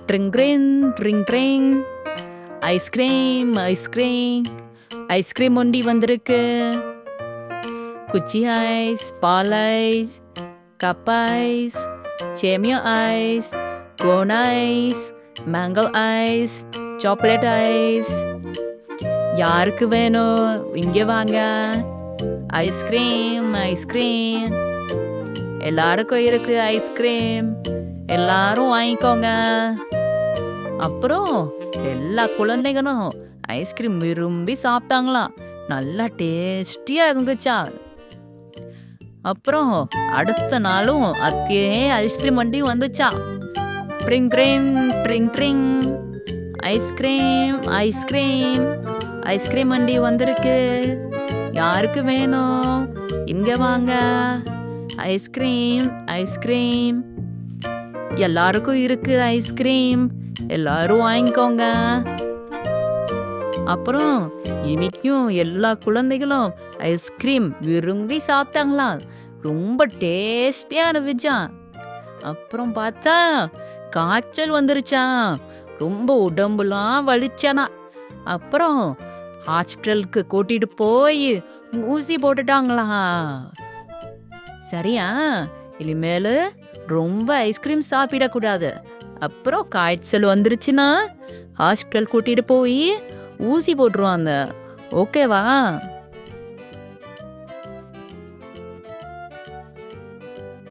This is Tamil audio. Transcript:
ட்ரிங் ட்ரிங் ட்ரிங் ட்ரிங். ஐஸ்கிரீம் ஐஸ்கிரீம் ஐஸ்கிரீம் ஒண்டி வந்திருக்கு. குச்சி ஐஸ், பால் ஐஸ், கப் ஐஸ், சேமியா ice, cone ice, mango ice, chocolate ice. யாருக்கு வேணும் இங்கே வாங்க. ஐஸ்கிரீம் ஐஸ்கிரீம் எல்லாருக்கும் இருக்கு ஐஸ்கிரீம், எல்லாரும் வாங்கிக்கோங்க. அப்புறம் எல்லா குழந்தைகளும் ஐஸ்கிரீம் விரும்பி சாப்பிட்டாங்களாம். நல்லா டேஸ்டியா இருந்துச்சா. அப்புறம் அடுத்த நாளும் அதே ஐஸ்கிரீம் வண்டி வந்துச்சா. ட்ரிங் ட்ரிங் ட்ரிங் ட்ரிங். ஐஸ்கிரீம் ஐஸ்கிரீம் ஐஸ்கிரீம் வண்டி வந்திருக்கு. யாருக்கு வேணும் இங்க வாங்க. ஐஸ்கிரீம் ஐஸ்கிரீம் எல்லாருக்கும் இருக்கு ஐஸ்கிரீம், எல்லாரும் வாங்கிக்கோங்க. அப்புறம் இன்னைக்கும் எல்லா குழந்தைகளும் ஐஸ்கிரீம் விரும்பி சாப்பிட்டாங்களாம். ரொம்ப டேஸ்டியா இருந்துச்சான். அப்புறம் பார்த்தா காய்ச்சல் வந்துருச்சான். ரொம்ப உடம்புலாம் வலிச்சானா. அப்புறம் ஹாஸ்பிட்டலுக்கு கூட்டிட்டு போய் ஊசி போட்டுட்டாங்களா. சரியா, இனிமேல் ரொம்ப ஐஸ்கிரீம் சாப்பிடக்கூடாது. அப்புறம் காய்ச்சல் வந்துருச்சுன்னா ஹாஸ்பிட்டல் கூட்டிட்டு போய் ஊசி போட்டுருவாங்க. ஓகேவா?